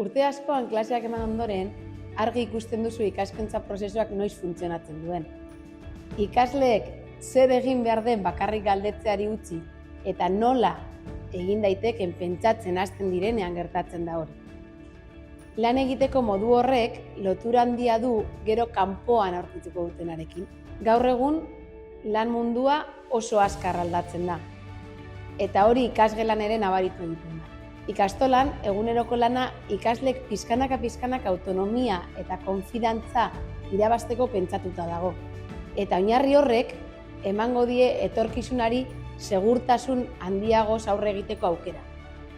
Urte askoan klaseak eman ondoren, argi ikusten duzu ikaskuntza prozesuak noiz funtzionatzen duen. Ikasleek zer egin behar den bakarrik galdetzeari utzi eta nola egin daiteken pentsatzen hasten direnean gertatzen da hori. Lan egiteko modu horrek lotura handia du gero kanpoan aurkituko dutenarekin. Gaur egun lan mundua oso azkar aldatzen da eta hori ikasgelan ere nabaritu egiten da. Ikastolan, eguneroko lana ikaslek pixkanaka autonomia eta konfidantza irabazteko pentsatuta dago. Eta oinarri horrek emango die etorkizunari segurtasun handiagoz aurre egiteko aukera.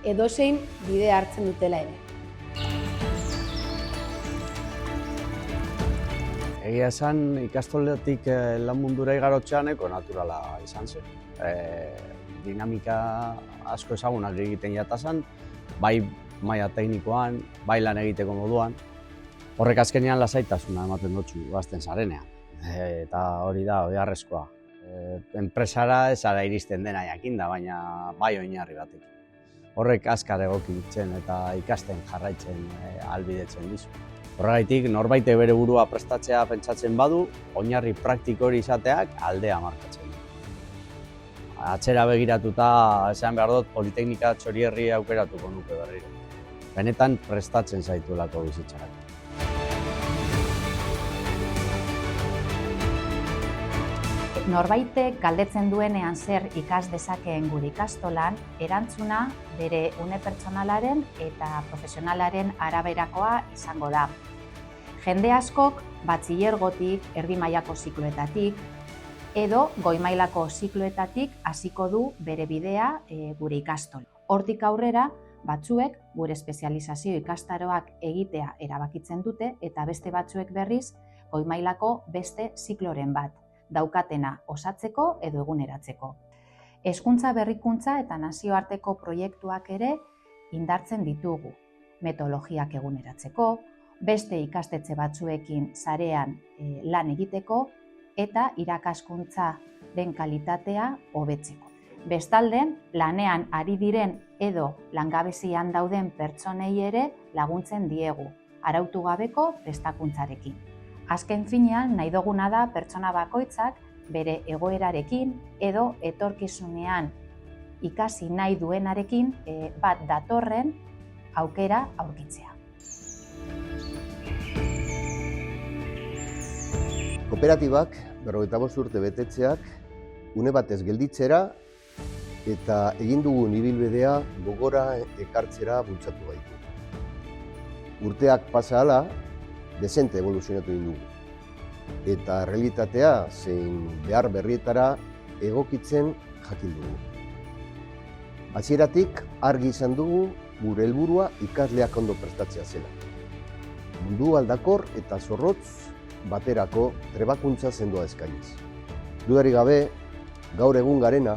Edozein bide hartzen dutela ere. Egia esan, ikastoletik lan mundura igarotxeaneko naturala izan zen. Dinamika asko ezagunak egiten jatazan, bai maila teknikoan, bai lan egiteko moduan. Horrek azkenean lasaitasuna ematen dutzu gazten zarenean. Eta hori da, beharrezkoa. Enpresara ez ara iristen dena jakinda, baina bai oinarri batek. Horrek azkar egokitzen eta ikasten jarraitzen ahalbidetzen dizu. Horregaitik, norbaitek bere burua prestatzea pentsatzen badu, oinarri praktiko hori izateak aldea markatzen. Atzera begiratuta, esan behar dut, Politeknika Txorierri aukeratuko nuke berriro. Benetan prestatzen zaituelako bizitzarako. Norbaitek galdetzen duenean zer ikas dezakeen gure ikastolan, erantzuna bere une pertsonalaren eta profesionalaren araberakoa izango da. Jende askok batxilergotik, erdi mailako zikloetatik, edo goi mailako zikloetatik hasiko du bere bidea gure ikastolan. Hortik aurrera, batzuek gure espezializazio ikastaroak egitea erabakitzen dute eta beste batzuek berriz goi mailako beste zikloren bat daukatena osatzeko edo eguneratzeko. Hezkuntza berrikuntza eta nazioarteko proiektuak ere indartzen ditugu, metodologiak eguneratzeko, beste ikastetxe batzuekin sarean lan egiteko eta irakaskuntzaren kalitatea hobetzeko. Bestalde, lanean ari diren edo langabezian dauden pertsonei ere laguntzen diegu, arautu gabeko prestakuntzarekin. Azken finean, nahi duguna da pertsona bakoitzak bere egoerarekin edo etorkizunean ikasi nahi duenarekin bat datorren aukera aurkitzea. Kooperatibak, 55 urte betetzeak, une batez gelditzera eta egin dugun ibilbidea gogora ekartzera bultzatu gaitu. Urteak pasa hala, dezente evoluzionatu egin dugu. Eta realitatea zein behar berrietara egokitzen jakin dugu. Hasieratik argi izan dugu gure helburua ikasleak ondo prestatzea zela. Mundu aldakor eta zorrotz baterako trebakuntza sendoa eskainiz. Dudarik gabe, gaur egun garena,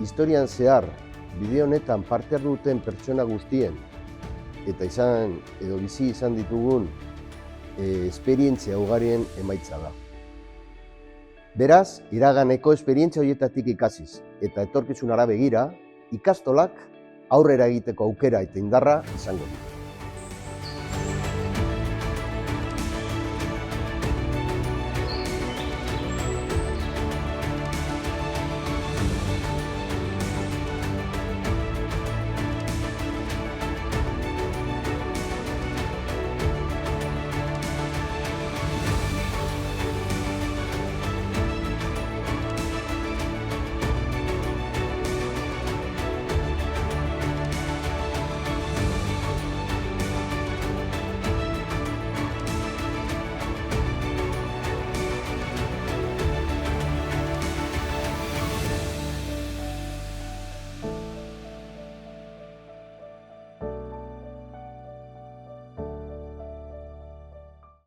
historian zehar bide honetan parte hartu duten pertsona guztien eta izan edo bizi izan ditugun esperientzia ugarien emaitza da. Beraz, iraganeko esperientzia horietatik ikasiz eta etorkizunara begira, ikastolak aurrera egiteko aukera eta indarra izango du.